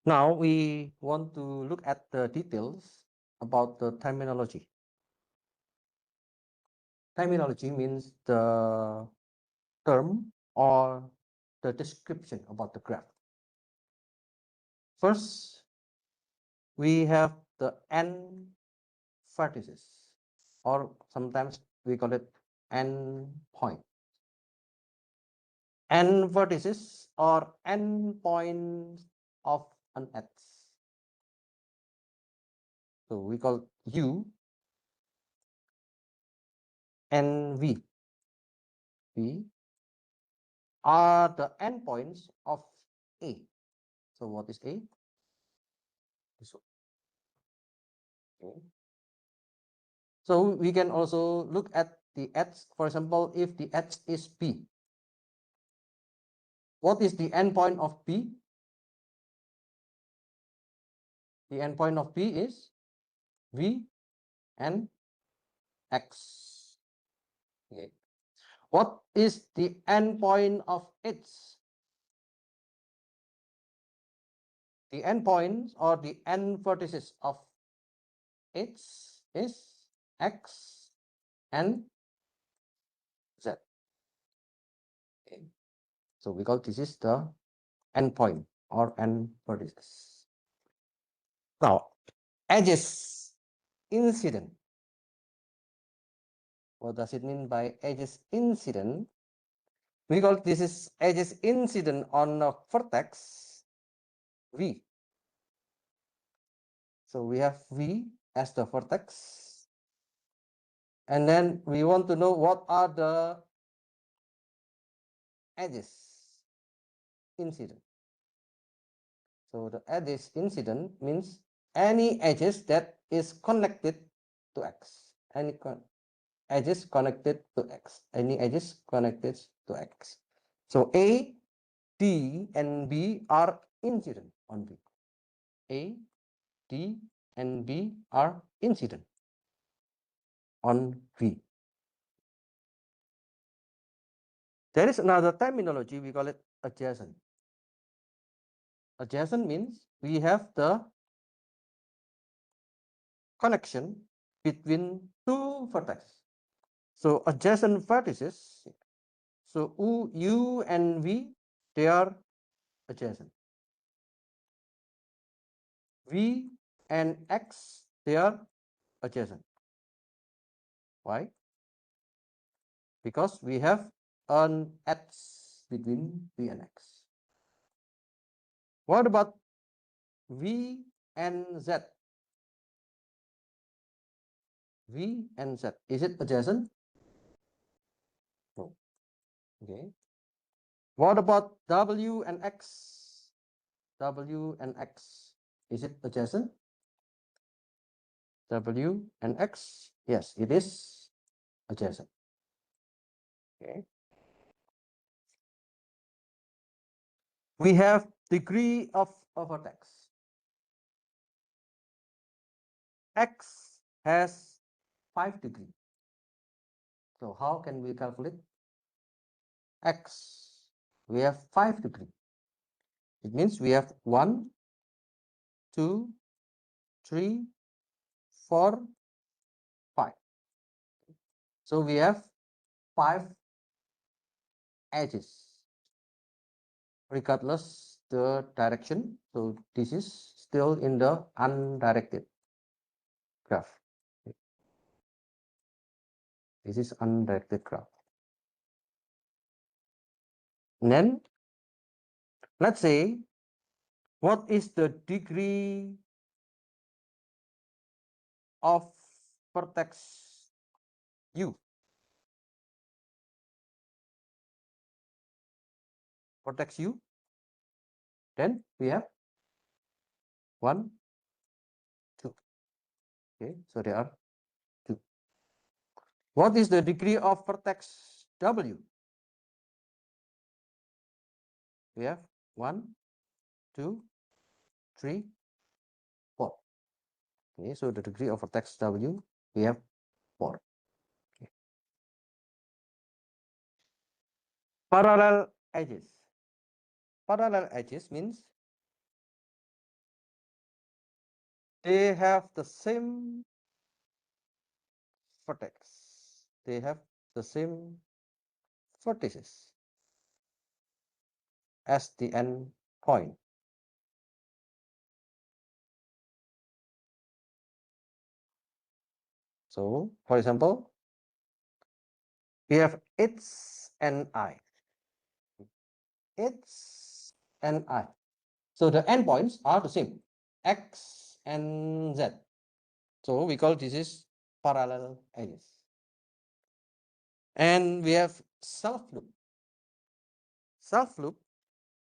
Now we want to look at the details about the terminology. Terminology means the term or the description about the graph. First, we have the n vertices, or sometimes we call it n point. N vertices or n points of an x. So we call U and V. V are the endpoints of A. So what is A? This one. Okay. So we can also look at the edge. For example, if the edge is B, what is the endpoint of B? The endpoint of B is V and X. Okay. What is the endpoint of H? The endpoints or the end vertices of H is X and Z. Okay. So we call this is the endpoint or end vertices. Now, edges incident. What does it mean by edges incident? We call this is edges incident on a vertex V. So we have V as the vertex. And then we want to know what are the edges incident. So the edges incident means any edges that is connected to X. Any edges connected to X. Any edges connected to X. So A, D, and B are incident on V. A, D, and B are incident on V. There is another terminology, we call it adjacent. Adjacent means we have the connection between two vertices. So adjacent vertices, so U and V, they are adjacent. V and X, they are adjacent. Why? Because we have an edge between V and X. What about V and Z? V and Z, is it adjacent? No. Okay. What about W and X? W and X, is it adjacent? W and X, yes, it is adjacent. Okay. We have degree of a vertex. X has 5 degrees. So how can we calculate X? We have 5 degrees. It means we have 1, 2, 3, 4, 5. So we have 5 edges regardless the direction. So this is still in the undirected graph. This is undirected graph. And then let's say, what is the degree of vertex U? Vertex U, then we have 1, 2. Okay, so there are 2. What is the degree of vertex W? We have 1, 2, 3, 4. Okay, so the degree of vertex W, we have 4. Okay. Parallel edges. Parallel edges means They have the same vertex. They have the same vertices as the end point. So, for example, we have X and I. X and I. So the endpoints are the same, X and Z. So we call this is parallel edges. And we have self loop. Self loop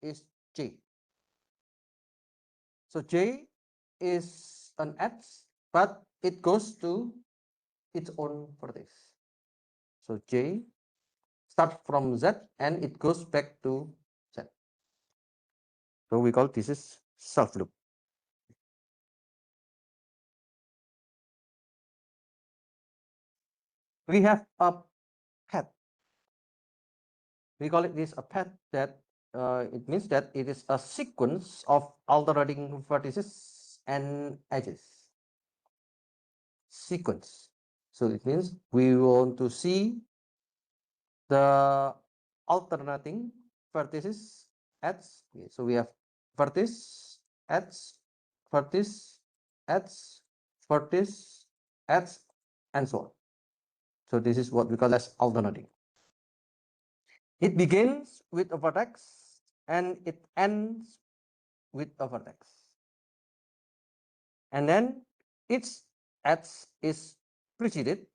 is J. So J is an edge, but it goes to its own vertex. So J starts from Z and it goes back to Z. So we call this is self loop. We have a path. We call it this a path that it means that it is a sequence of alternating vertices and edges. Sequence. So it means we want to see the alternating vertices edge. So we have vertex, edge, vertex, edge, vertex, edge, and so on. So this is what we call as alternating. It begins with a vertex and it ends with a vertex. And then its edge is preceded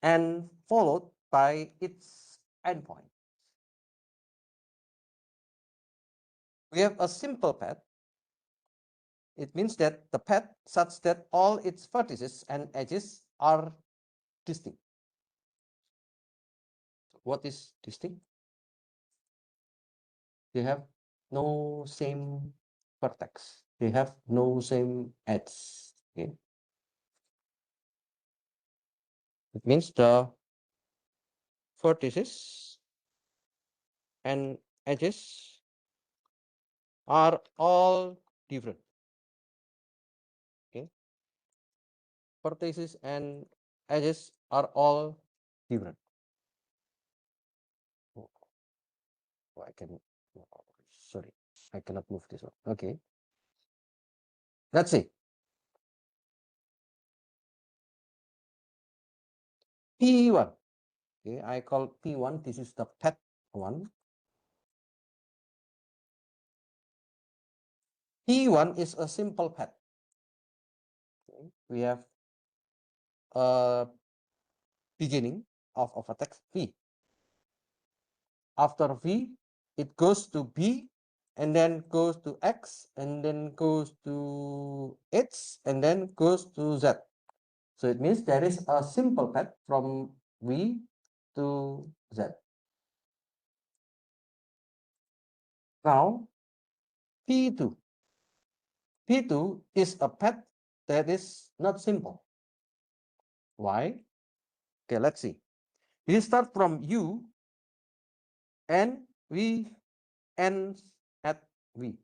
and followed by its endpoint. We have a simple path. It means that the path such that all its vertices and edges are distinct. What is distinct? They have no same vertex. They have no same edge. Okay. It means the vertices and edges are all different. Okay. Vertices and edges are all different. Oh, I can, sorry, I cannot move this one. Okay. Let's see. P1. Okay, I call P1. This is the path one. P1 is a simple path. Okay. We have a beginning of a vertex V. After V, it goes to B and then goes to X and then goes to H and then goes to Z. So it means there is a simple path from V to Z. Now, P2. P2 is a path that is not simple. Why? Okay, let's see. We start from U and we end at V.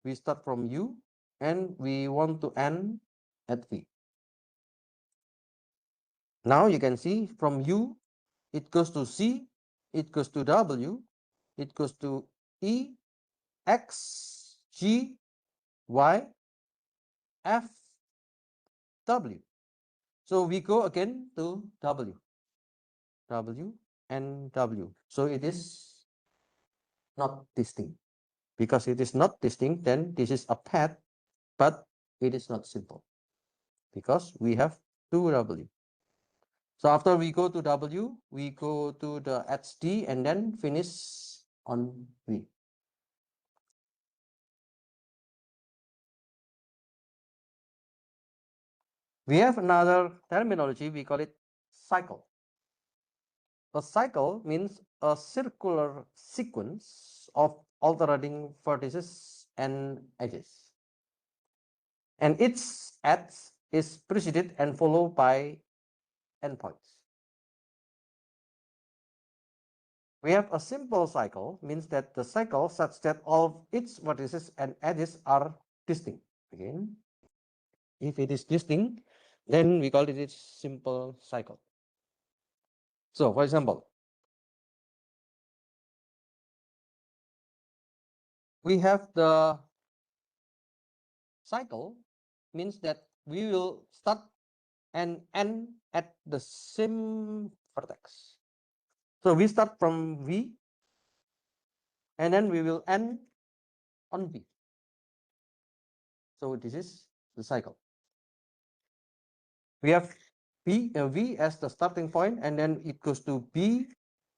We start from U and we want to end at V. Now you can see from U, it goes to C, it goes to W, it goes to E, X, G, Y, F, W. So we go again to W, W, and W. So it is not distinct. Because it is not distinct, then this is a path, but it is not simple. Because we have two W. So after we go to W, we go to the HD and then finish on V. We have another terminology, we call it cycle. A cycle means a circular sequence of alternating vertices and edges. And its edge is preceded and followed by endpoints. We have a simple cycle, means that the cycle such that all its vertices and edges are distinct. Again, If it is distinct, then we call it a simple cycle. So, for example, we have the cycle means that we will start and end at the same vertex. So we start from V and then we will end on V. So this is the cycle. We have V as the starting point, and then it goes to B,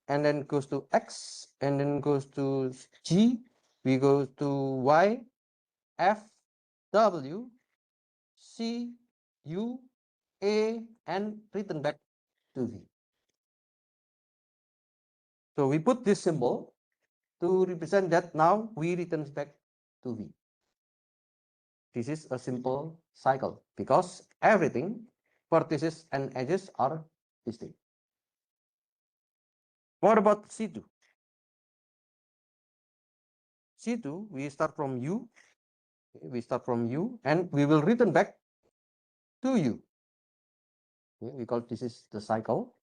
and then goes to X, and then goes to G. We go to Y, F, W, C, U, A, and return back to V. So we put this symbol to represent that now we return back to V. This is a simple cycle because everything, vertices and edges are distinct. What about C2? C2, we start from U, and we will return back to U. Okay, we call this is the cycle,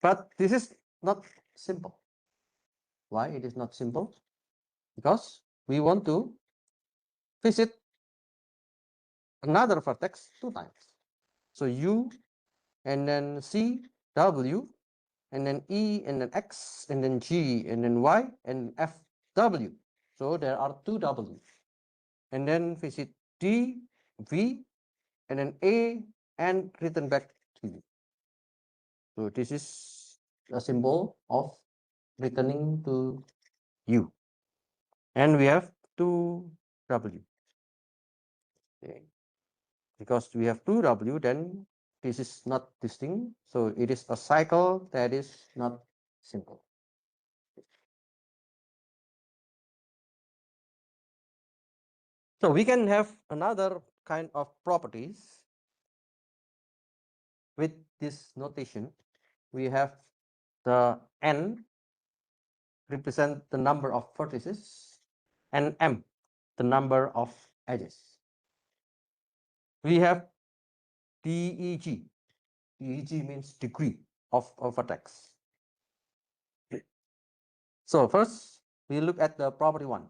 but this is not simple. Why it is not simple? Because we want to visit another vertex 2 times. So U and then C, W, and then E, and then X, and then G, and then Y, and F, W. So there are 2 W. And then visit D, V, and then A, and return back to U. So this is a symbol of returning to U. And we have 2 W. Okay. Because we have 2 W, then this is not distinct. So it is a cycle that is not simple. So we can have another kind of properties with this notation. We have the N represent the number of vertices and M the number of edges. We have DEG. DEG means degree of a vertex. So first we look at the property 1.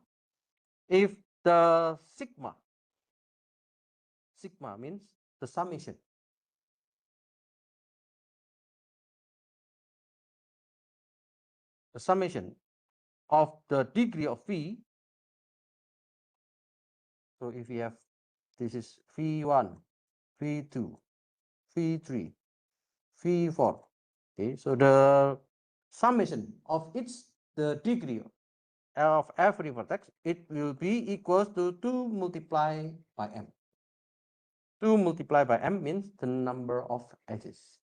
If the sigma means the summation of the degree of V. So if we have this is V1, V2, V3, V4. Okay, so the summation of the degree of every vertex, it will be equals to 2 multiplied by M. 2 multiplied by M means the number of edges.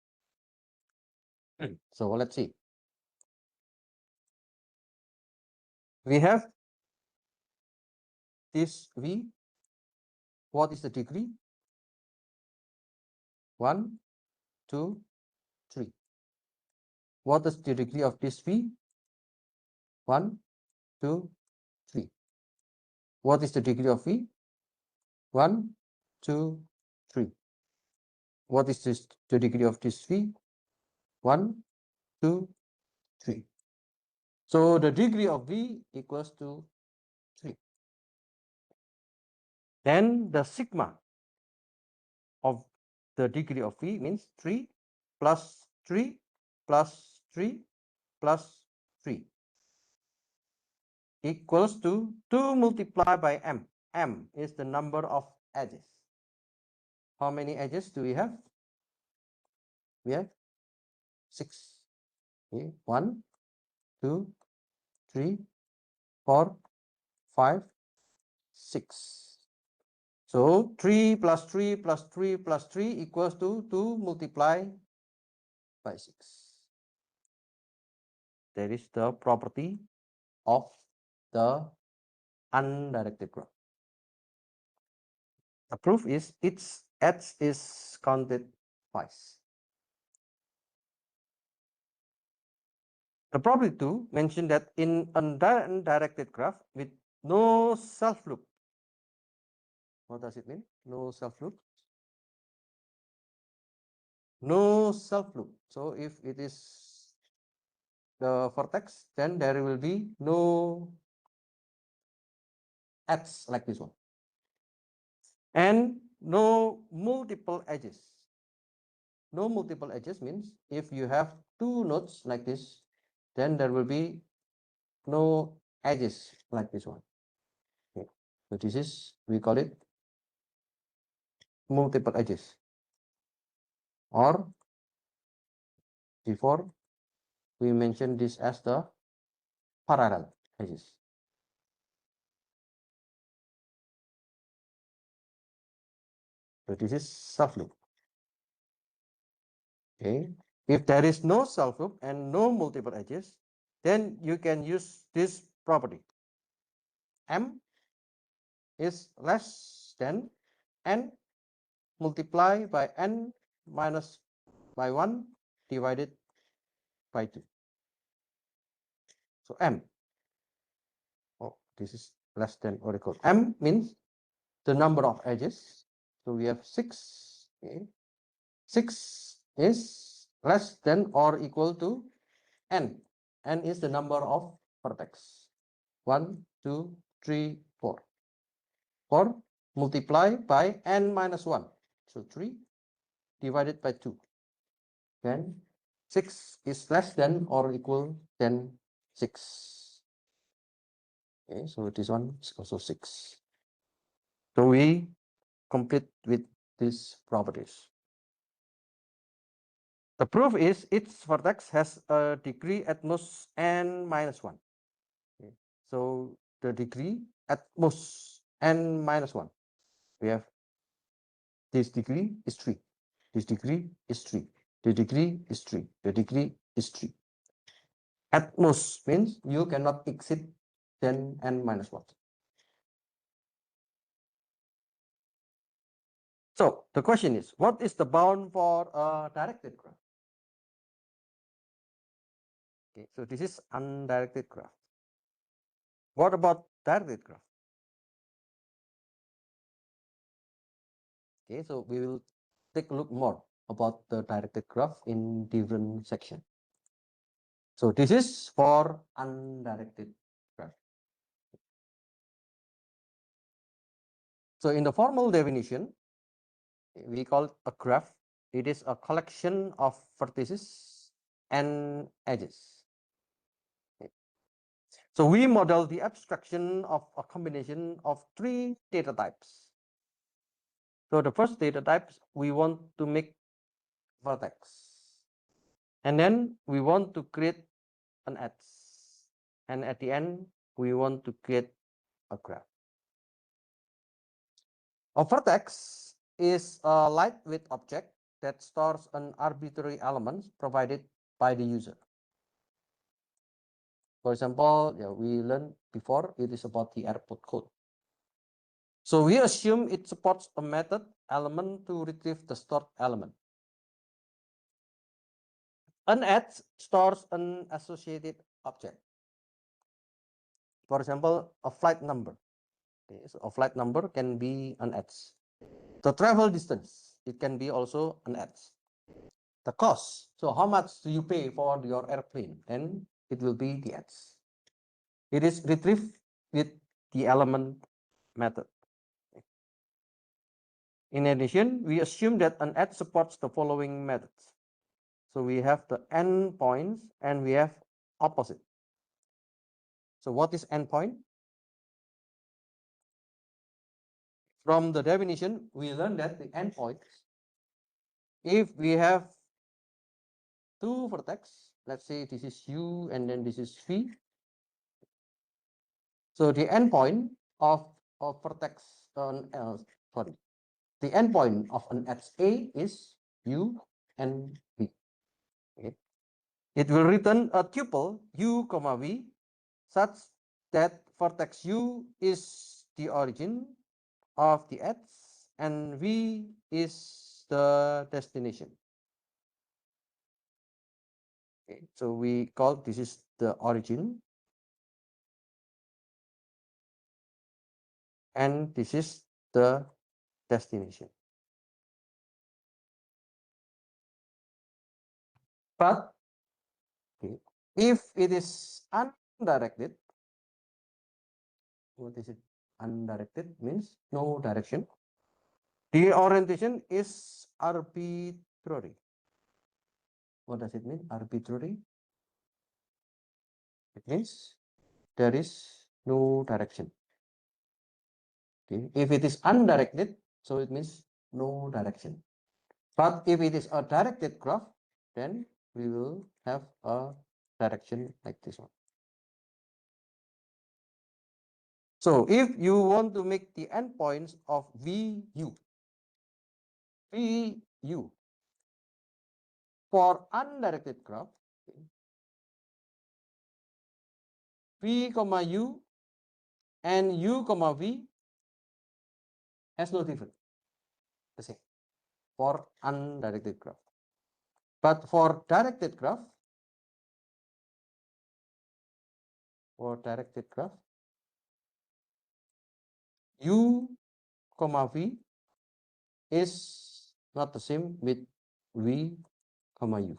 So let's see. We have this V. What is the degree? 1, 2, 3. What is the degree of this V? 1, 2, 3. What is the degree of V? 1, 2, 3. What is the degree of this V? 1, 2, 3. So the degree of V equals to 3. Then the sigma of the degree of V means 3 plus 3 plus 3 plus 3 equals to 2 multiplied by M. M is the number of edges. How many edges do we have? We have 6. Okay. 1, 2, 3, 4, 5, 6. So 3 plus 3 plus 3 plus 3 equals to 2 multiplied by 6. That is the property of the undirected graph. The proof is its edge is counted twice. The property 2 mentioned that in an undirected graph with no self loop, What does it mean? No self loop. No self loop. So if it is the vertex, then there will be no edge like this one, and no multiple edges. No multiple edges means if you have two nodes like this, then there will be no edges like this one. Okay. So this is, we call it multiple edges, or before we mentioned this as the parallel edges. So this is self loop. Okay. If there is no self loop and no multiple edges, then you can use this property. M is less than n multiplied by n minus by 1 divided by 2. So M, oh, this is less than or equal. M means the number of edges. So we have 6. Okay. 6 is less than or equal to n. N is the number of vertex. 1, 2, 3, 4. 4 multiplied by n minus 1. So 3 divided by 2. Then 6 is less than or equal than 6. Okay, so this one is also 6. So we complete with these properties. The proof is each vertex has a degree at most n minus 1. Okay. So the degree at most n minus 1. We have this degree is 3. This degree is 3. The degree is 3. The degree is 3. At most means you cannot exceed than n minus 1. So the question is, what is the bound for a directed graph? Okay, so this is undirected graph. What about directed graph? Okay, so we will take a look more about the directed graph in different section. So this is for undirected graph. So in the formal definition, we call a graph. It is a collection of vertices and edges. Okay. So we model the abstraction of a combination of 3 data types. So the first data type, we want to make vertex. And then we want to create an edge. And at the end, we want to create a graph. A vertex is a lightweight object that stores an arbitrary element provided by the user. For example, yeah, we learned before, it is about the airport code. So we assume it supports a method element to retrieve the stored element. An edge stores an associated object. For example, a flight number. Okay, so a flight number can be an edge. The travel distance, it can be also an edge. The cost, so how much do you pay for your airplane? And it will be the edge. It is retrieved with the element method. In addition, we assume that an edge supports the following methods. So we have the endpoints and we have opposite. So what is endpoint? From the definition, we learned that the endpoint, if we have two vertex, let's say this is U and then this is V. So the endpoint of vertex, sorry, the endpoint of an edge A is U and V. Okay. It will return a tuple U, V such that vertex U is the origin of the edge and V is the destination. Okay, so we call this is the origin and this is the destination. But okay, if it is undirected, what is it? Undirected means no direction. The orientation is arbitrary. What does it mean? Arbitrary. It means there is no direction. Okay. If it is undirected, so it means no direction. But if it is a directed graph, then we will have a direction like this one. So if you want to make the endpoints of VU for undirected graph, V comma U and U comma V has no difference, the same for undirected graph. But for directed graph, U comma V is not the same with V comma U.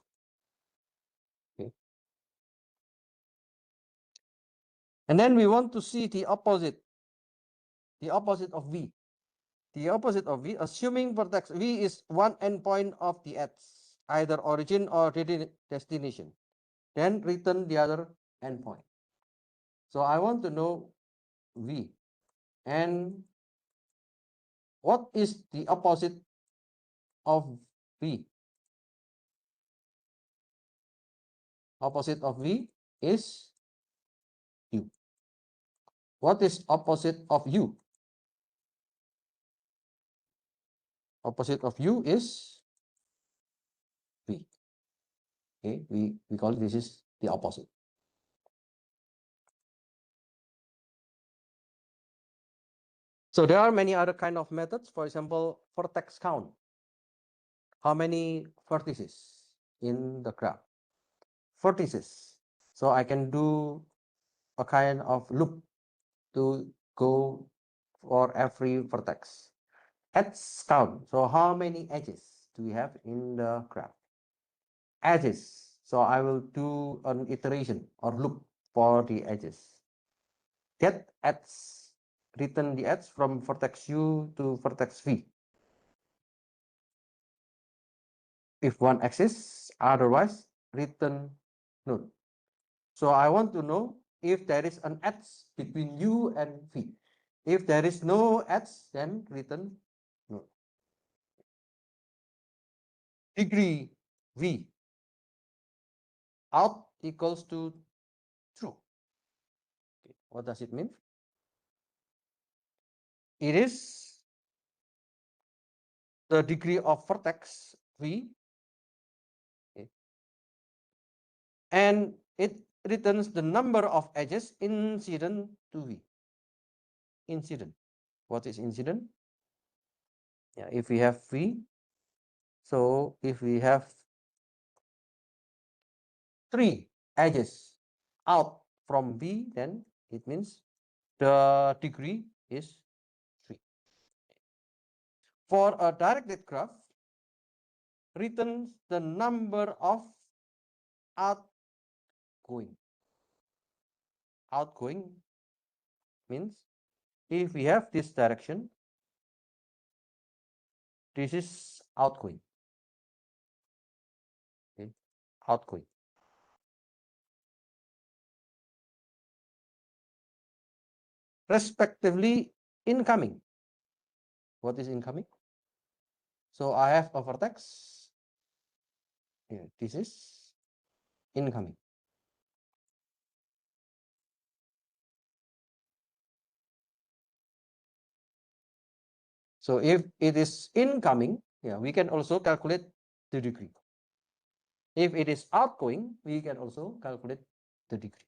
Okay. And then we want to see the opposite of V. The opposite of V, assuming vertex V is one endpoint of the edge, either origin or destination, then return the other endpoint. So I want to know V. And what is the opposite of V? Opposite of V is U. What is opposite of U? Opposite of U is V. Okay, we call it, this is the opposite. So there are many other kind of methods. For example, vertex count. How many vertices in the graph? Vertices. So I can do a kind of loop to go for every vertex. Edge count. So how many edges do we have in the graph? Edges. So I will do an iteration or loop for the edges. Get edge, return the edge from vertex U to vertex V. If one exists, otherwise return none. So I want to know if there is an edge between U and V. If there is no edge, then return none. Degree V out equals to true. Okay. What does it mean? It is the degree of vertex V, okay, and it returns the number of edges incident to V. Incident. What is incident? Yeah, if we have V, so if we have 3 edges out from V, then it means the degree is 3. For a directed graph, returns the number of outgoing. Outgoing means if we have this direction, this is outgoing. Okay, outgoing. Respectively, incoming. What is incoming? So I have a vertex. Yeah, this is incoming. So if it is incoming, yeah, we can also calculate the degree. If it is outgoing, we can also calculate the degree.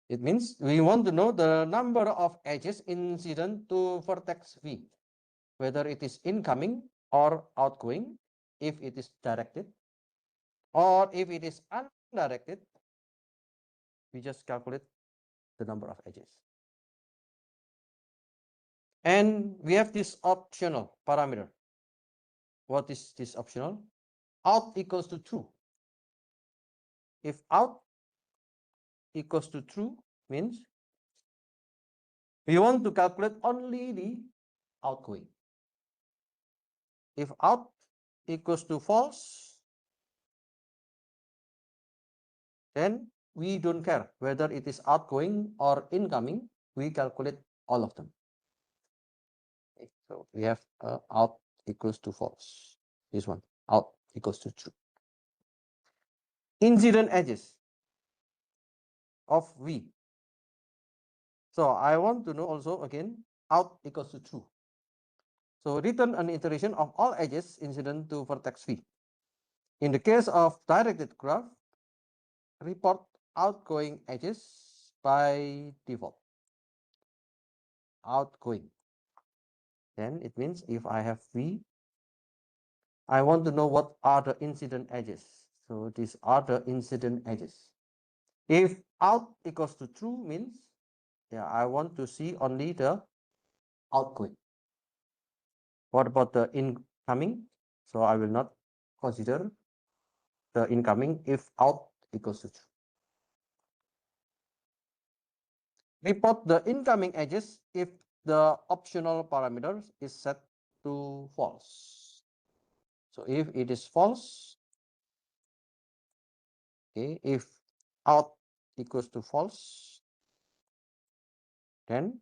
It means we want to know the number of edges incident to vertex V, whether it is incoming or outgoing, if it is directed, or if it is undirected, we just calculate the number of edges. And we have this optional parameter. What is this optional? Out equals to true. If out equals to true means we want to calculate only the outgoing. If out equals to false, then we don't care whether it is outgoing or incoming. We calculate all of them. Okay, so we have out equals to false. This one, out equals to true. Incident edges of V. So I want to know also again, out equals to true. So return an iteration of all edges incident to vertex V. In the case of directed graph, report outgoing edges by default. Outgoing. Then it means if I have V, I want to know what are the incident edges. So these are the incident edges. If out equals to true means, yeah, I want to see only the outgoing. What about the incoming? So I will not consider the incoming if out equals to true. Report the incoming edges if the optional parameters is set to false. So if it is false, okay, if out equals to false, then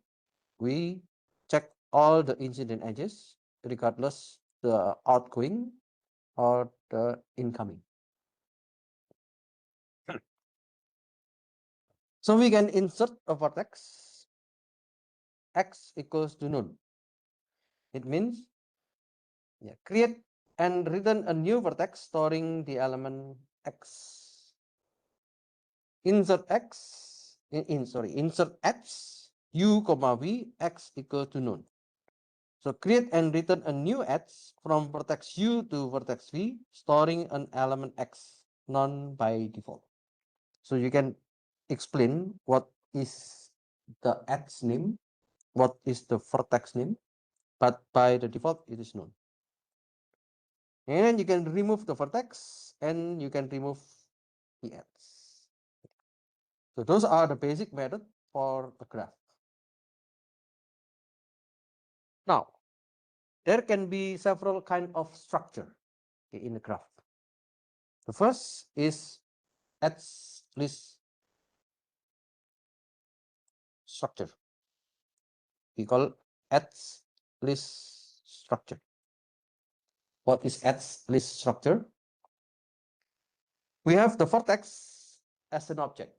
we check all the incident edges regardless the outgoing or the incoming. So we can insert a vertex x equals to none. It means create and return a new vertex storing the element x. Insert x insert x u comma v x equal to none. So create and return a new x from vertex u to vertex v storing an element x none by default. So you can explain what is the x name, what is the vertex name, but by the default it is none. And then you can remove the vertex and you can remove the edge. So those are the basic method for a graph. Now, there can be several kind of structure in a graph. The first is edge list structure. We call edge list structure. What is edge list structure? We have the vertex as an object.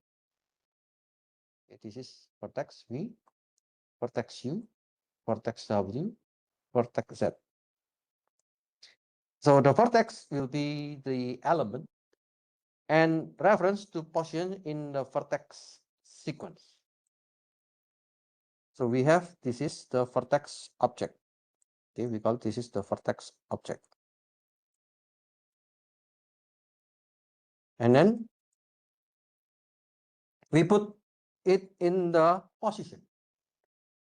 This is vertex V, vertex U, vertex W, vertex Z. So the vertex will be the element and reference to position in the vertex sequence. So we have, this is the vertex object. Okay, we call this is the vertex object. And then we put it in the position.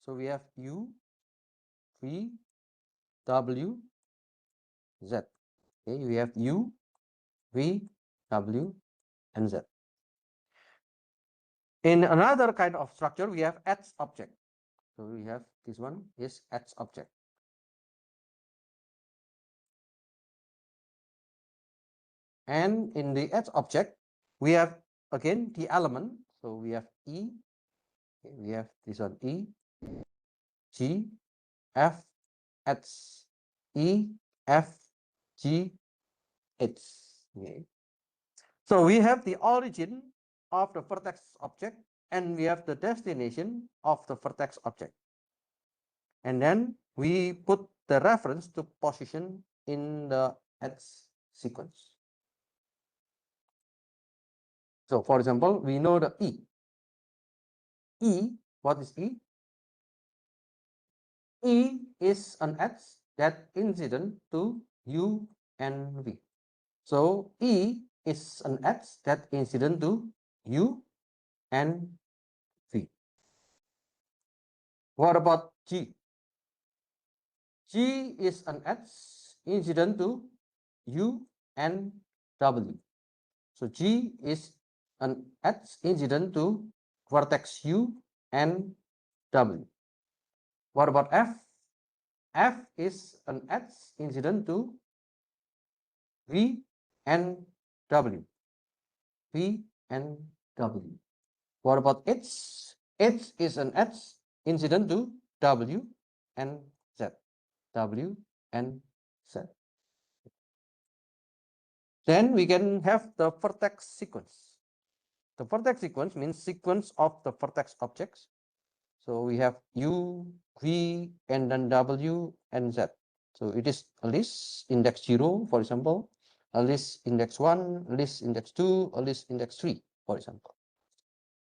So we have U, V, W, Z. Okay, we have U, V, W, and Z. In another kind of structure, we have edge object. So we have this one is edge object. And in the edge object, we have again the element. So we have E, okay, we have this one E, G, F, H, E, F, G, H. Okay. So we have the origin of the vertex object and we have the destination of the vertex object. And then we put the reference to position in the edge sequence. So for example, we know the E. E, what is E? E is an edge that incident to U and V. So E is an edge that incident to U and V. What about G? G is an edge incident to U and W. So G is an edge incident to vertex U and W. What about F? F is an edge incident to V and W. V and W. What about H? H is an edge incident to W and Z. W and Z. Then we can have the vertex sequence. The vertex sequence means sequence of the vertex objects. So we have U, V, and then W and Z. So it is a list index 0, for example, a list index 1, a list index 2, a list index 3, for example.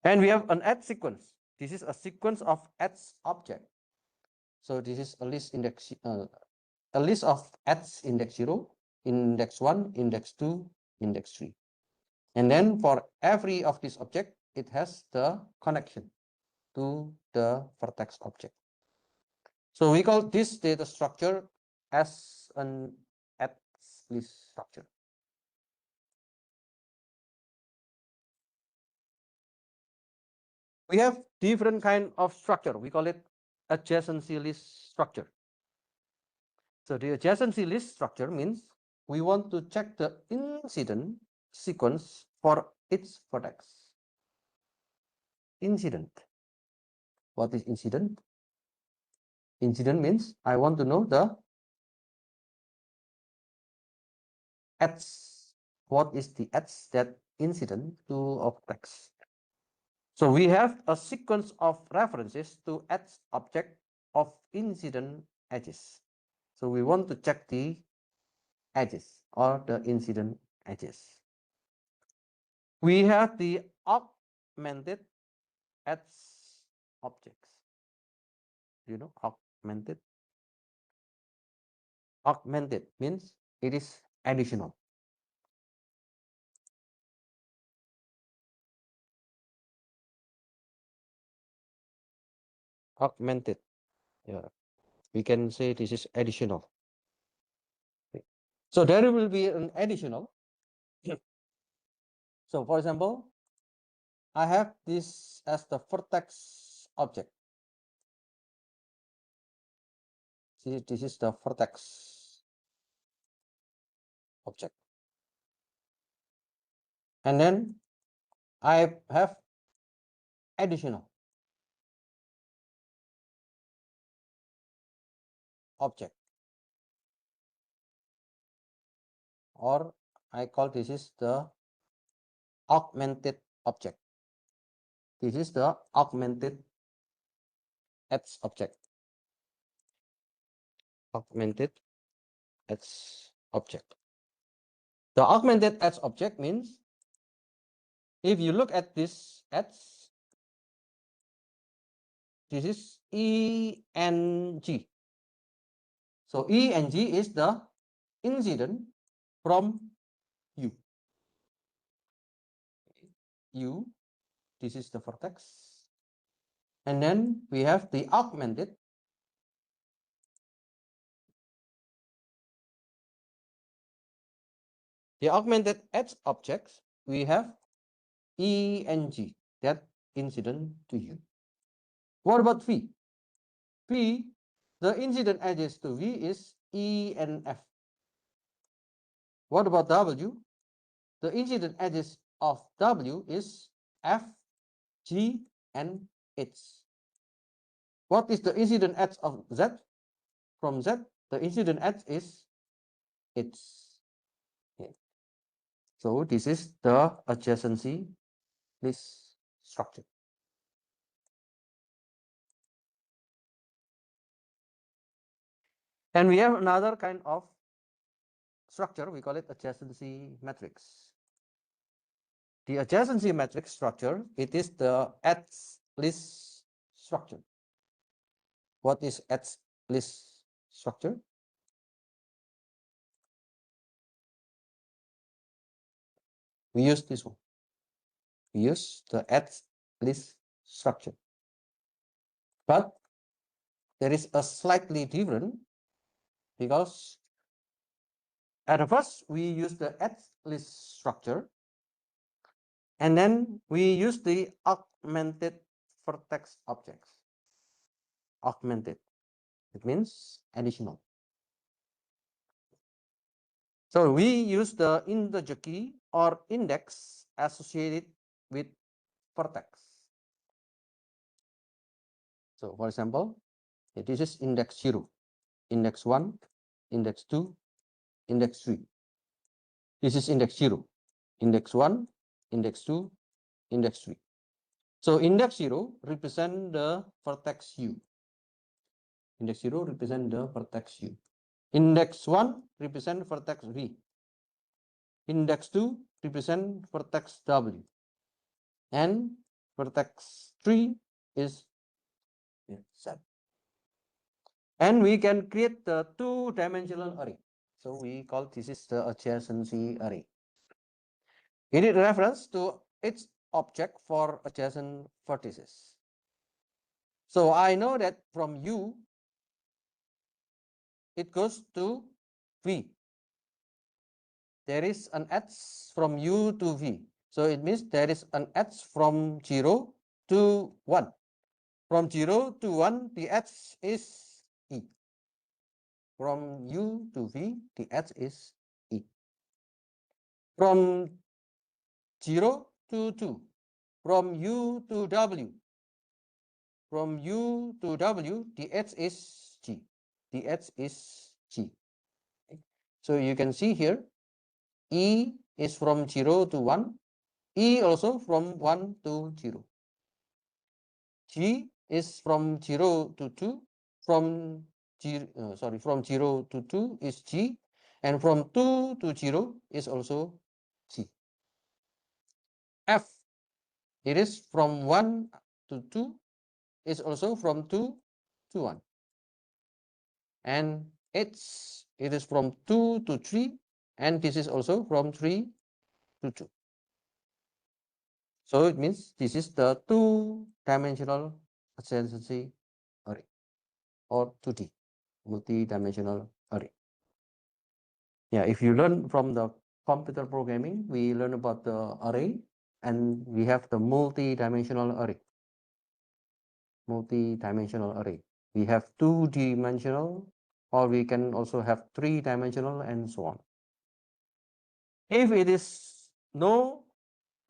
And we have an edge sequence. This is a sequence of edge object. So this is a list index, a list of edge index 0, index 1, index 2, index 3. And then for every of these object, it has the connection to the vertex object. So we call this data structure as an edge list structure. We have different kind of structure. We call it adjacency list structure. So the adjacency list structure means we want to check the incident sequence for its vertex. Incident. What is incident? Incident means I want to know the edge. What is the edge that incident to a vertex? So we have a sequence of references to edge object of incident edges. So we want to check the edges or the incident edges. We have the augmented edge objects. You know, augmented. Augmented means it is additional. Augmented. Yeah, we can say this is additional. So there will be an additional. So for example, I have this as the vertex object. See, this is the vertex object. And then I have additional object, or I call this is the augmented object. This is the augmented edge object. Augmented edge object. The augmented edge object means if you look at this edge, this is E and G. So E and G is the incident from U. U, this is the vertex. And then we have the augmented. The augmented edge objects, we have E and G, that incident to U. What about V? V, the incident edges to V is E and F. What about W? The incident edges of W is F, G, and H. What is the incident edge of Z? From Z, the incident edge is H. Okay. So this is the adjacency list structure. And we have another kind of structure, we call it adjacency matrix. The adjacency matrix structure, it is the edge list structure. What is edge list structure? We use this one. We use the edge list structure. But there is a slightly different because at first we use the edge list structure, and then we use the augmented vertex objects. Augmented, it means additional. So we use the integer key or index associated with vertex. So for example, this is index 0, index 1, index 2, index 3. This is index 0, index 1, index 2, index 3. So index 0 represent the vertex u. Index 0 represent the vertex u. Index 1 represent vertex v. Index 2 represent vertex w. And vertex 3 is z. And we can create the two-dimensional array. So we call this is the adjacency array. It is reference to its object for adjacent vertices. So I know that from U, it goes to V. There is an edge from U to V. So it means there is an edge from 0 to 1. From 0 to 1, the edge is E. From U to V, the edge is E. From 0 to 2, from U to W, from U to W, the edge is G. The edge is G. So you can see here, E is from 0 to 1, E also from 1 to 0. G is from 0 to 2, from from 0 to 2 is G, and from 2 to 0 is also G. F, it is from 1 to 2, is also from 2 to 1. And H, it is from 2 to 3, and this is also from 3 to 2. So it means this is the two-dimensional adjacency array, or 2D, multi-dimensional array. Yeah, if you learn from the computer programming, we learn about the array, and we have the multi-dimensional array. Multi-dimensional array. We have two-dimensional, or we can also have three-dimensional, and so on. If it is no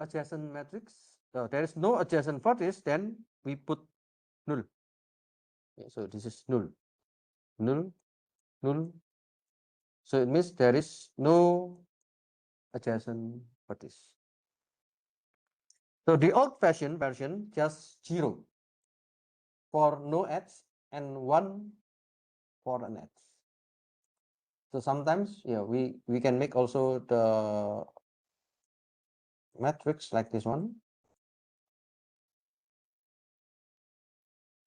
adjacent matrix, there is no adjacent vertex, then we put null. Okay, so this is null, null, null. So it means there is no adjacent vertex. So the old-fashioned version just 0 for no edge and 1 for an edge. So sometimes, yeah, we can make also the matrix like this one.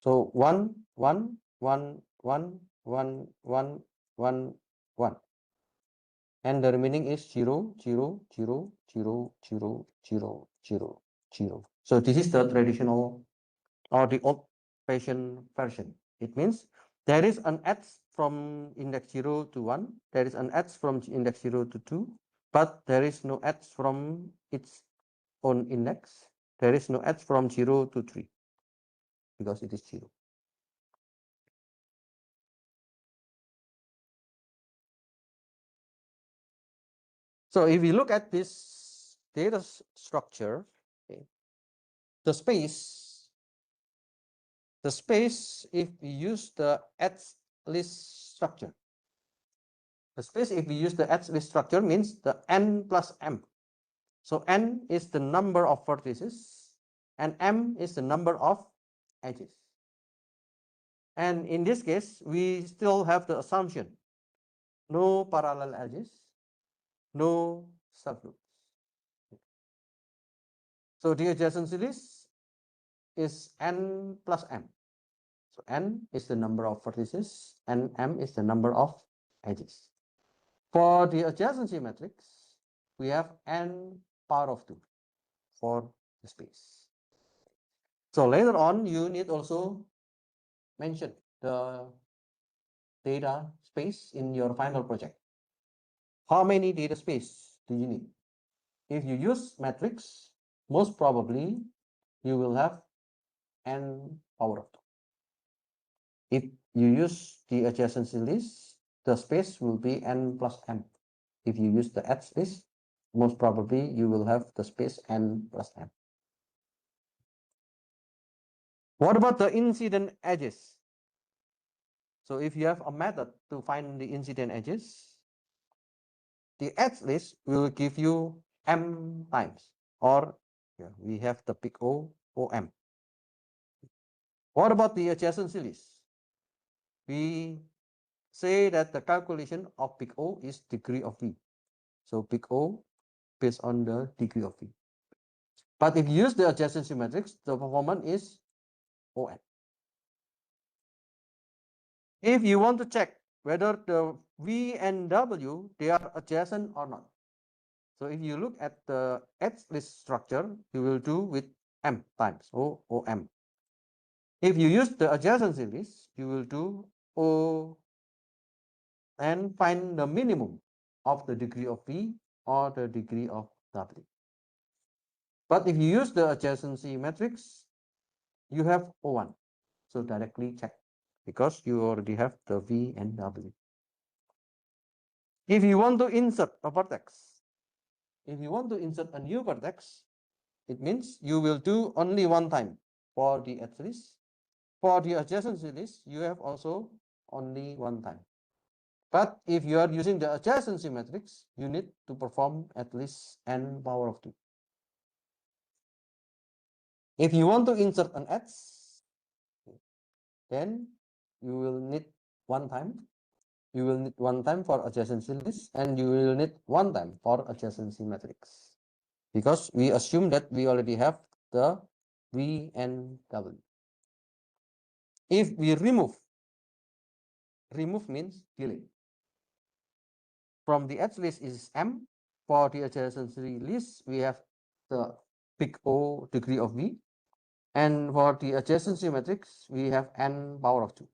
So 1, 1, 1, 1, 1, 1, 1, 1. And the remaining is 0, 0, 0, 0, 0, 0, 0, 0. So this is the traditional or the old-fashioned version. It means there is an edge from index 0 to 1. There is an edge from index 0 to 2. But there is no edge from its own index. There is no edge from 0 to 3 because it is 0. So if we look at this data structure, okay, the space, if we use the edge list structure, the space if we use the edge list structure means the n plus m. So n is the number of vertices and m is the number of edges. And in this case, we still have the assumption, no parallel edges, no subgroups. So the adjacency list is n plus m. So n is the number of vertices and m is the number of edges. For the adjacency matrix, we have n power of 2 for the space. So later on, you need also mention the data space in your final project. How many data space do you need? If you use matrix, most probably you will have n power of 2. If you use the adjacency list, the space will be n plus m. If you use the edge list, most probably you will have the space n plus m. What about the incident edges? So if you have a method to find the incident edges, the edge list will give you m times, or we have the big O, OM. What about the adjacency list? We say that the calculation of big O is degree of V. So big O based on the degree of V. But if you use the adjacency matrix, the performance is ON. If you want to check whether the V and W, they are adjacent or not. So if you look at the edge list structure, you will do with M times OM. If you use the adjacency list, you will do O and find the minimum of the degree of V or the degree of W. But if you use the adjacency matrix, you have O1. So directly check because you already have the V and W. If you want to insert a vertex, if you want to insert a new vertex, it means you will do only one time for the edge list. For the adjacency list, you have also only one time. But if you are using the adjacency matrix, you need to perform at least n power of 2. If you want to insert an edge, then you will need one time. You will need one time for adjacency list, and you will need one time for adjacency matrix. Because we assume that we already have the V and W. If we remove means delete. From the edge list is M. For the adjacency list, we have the big O degree of V. And for the adjacency matrix, we have n power of 2.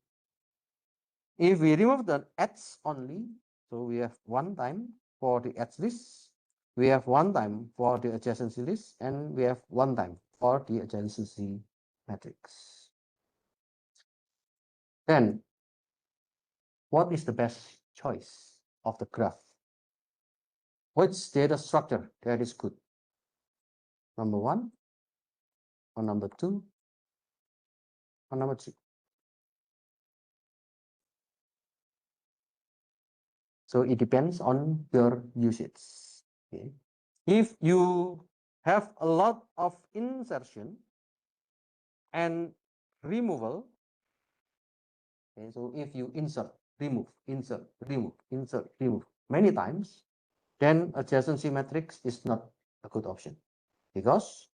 If we remove the edge only, so we have one time for the edge list, we have one time for the adjacency list, and we have one time for the adjacency matrix. Then, what is the best choice of the graph? Which data structure that is good? Number 1, or number 2, or number 3? So it depends on your usage. Okay. If you have a lot of insertion and removal, okay, so if you insert, remove, insert, remove, insert, remove many times, then adjacency matrix is not a good option because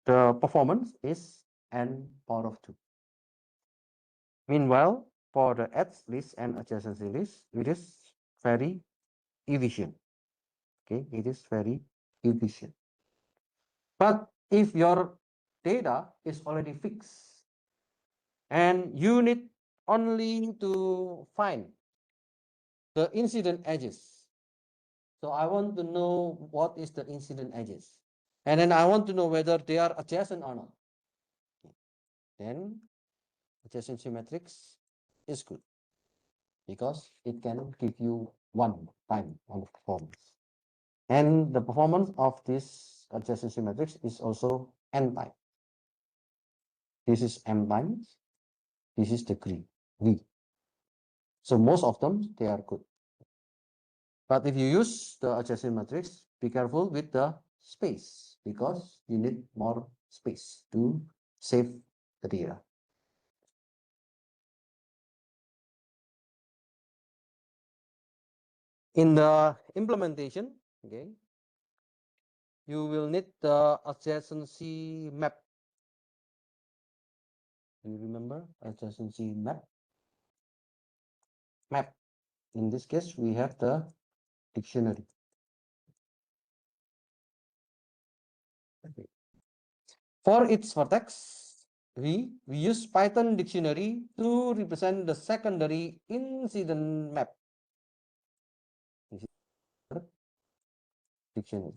the performance is n power of 2. Meanwhile, for the edge list and adjacency list, it is very efficient. Okay, it is very efficient. But if your data is already fixed and you need only to find the incident edges. So I want to know what is the incident edges. And then I want to know whether they are adjacent or not. Then adjacency matrix is good because it can give you one time on performance. And the performance of this adjacency matrix is also n time. This is m times. This is degree V. So most of them, they are good. But if you use the adjacency matrix, be careful with the space because you need more space to save the data. In the implementation, okay, you will need the adjacency map. Do you remember adjacency map? Map. In this case, we have the dictionary. Okay. For its vertex, we use Python dictionary to represent the secondary incident map. This is dictionary.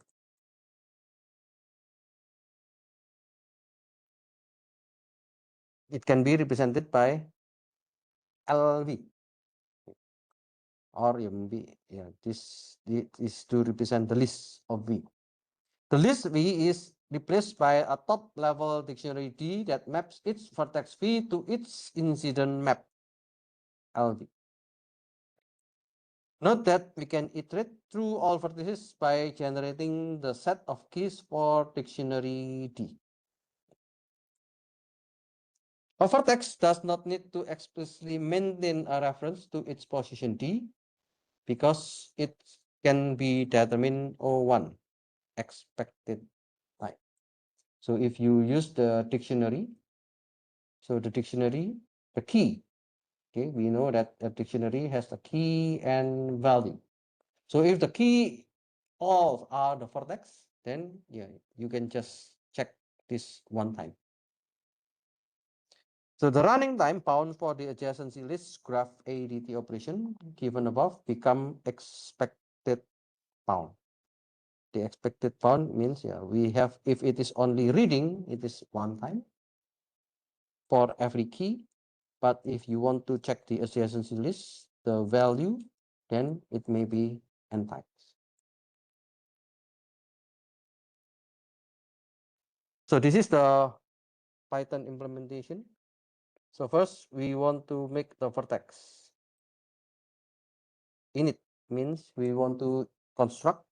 It can be represented by LV or MB. Yeah, this is to represent the list of V. The list V is replaced by a top-level dictionary D that maps its vertex V to its incident map LV. Note that we can iterate through all vertices by generating the set of keys for dictionary D. A vertex does not need to explicitly maintain a reference to its position D because it can be determined O1 expected type. So if you use the dictionary, so the dictionary, the key, okay, we know that a dictionary has a key and value. So if the key all are the vertex, then yeah, you can just check this one time. So the running time bound for the adjacency list graph ADT operation given above become expected bound. The expected bound means yeah, we have, if it is only reading, it is one time for every key. But if you want to check the adjacency list, the value, then it may be n times. So this is the Python implementation. So first we want to make the vertex. Init means we want to construct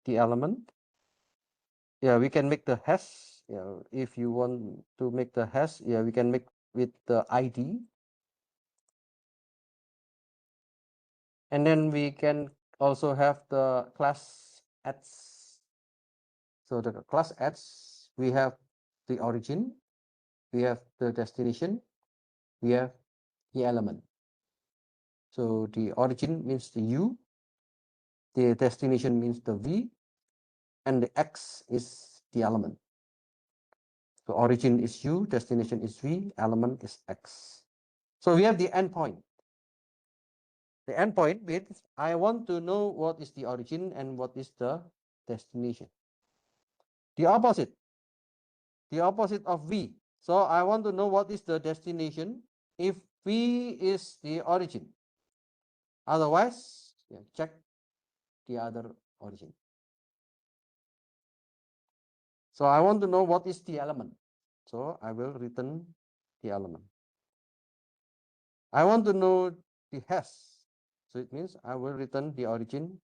the element. Yeah, we can make the hash. Yeah, if you want to make the hash, yeah, we can make with the ID. And then we can also have the class ads. So the class ads, we have the origin, we have the destination, we have the element. So the origin means the U, the destination means the V, and the X is the element. So origin is U, destination is V, element is X. So we have the endpoint. The endpoint means I want to know what is the origin and what is the destination. The opposite of V. So I want to know what is the destination if V is the origin. Otherwise, yeah, check the other origin. So I want to know what is the element. So I will return the element. I want to know the hash. So it means I will return the origin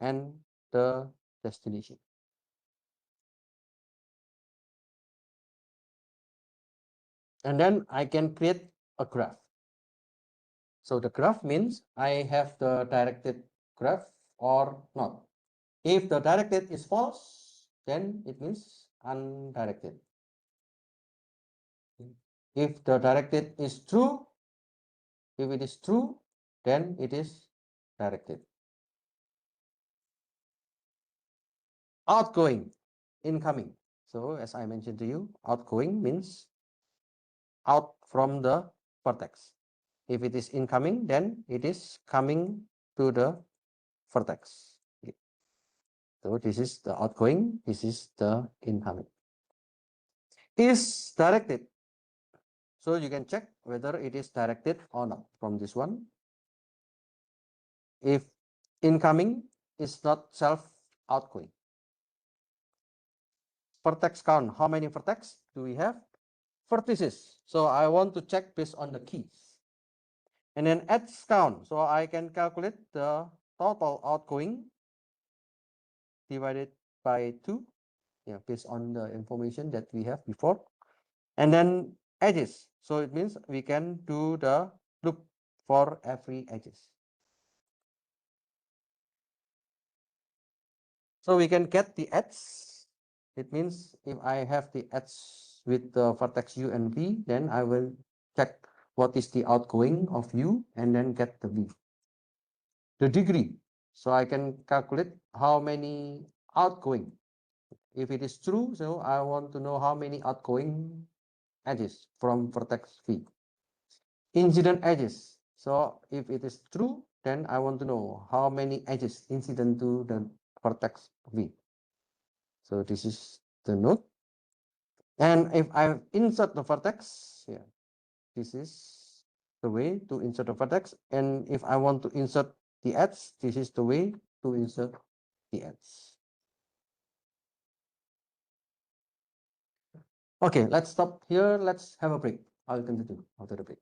and the destination. And then I can create a graph. So the graph means I have the directed graph or not. If the directed is false, then it means undirected. If the directed is true, if it is true, then it is directed. Outgoing, incoming. So as I mentioned to you, outgoing means out from the vertex. If it is incoming, then it is coming to the vertex. So this is the outgoing, this is the incoming. Is directed. So you can check whether it is directed or not from this one. If incoming is not self outgoing. Vertex count, how many vertex do we have? Vertices. So I want to check based on the keys. And then edge count. So I can calculate the total outgoing divided by 2, yeah, based on the information that we have before. And then edges. So it means we can do the loop for every edges. So we can get the edge. It means if I have the edge with the vertex U and V, then I will check what is the outgoing of U and then get the V. The degree. So I can calculate how many outgoing. If it is true, so I want to know how many outgoing edges from vertex V. Incident edges. So if it is true, then I want to know how many edges incident to the vertex V. So this is the node. And if I insert the vertex, yeah, this is the way to insert the vertex. And if I want to insert the edge, this is the way to insert the edge. Okay, let's stop here. Let's have a break. I'll continue after the break.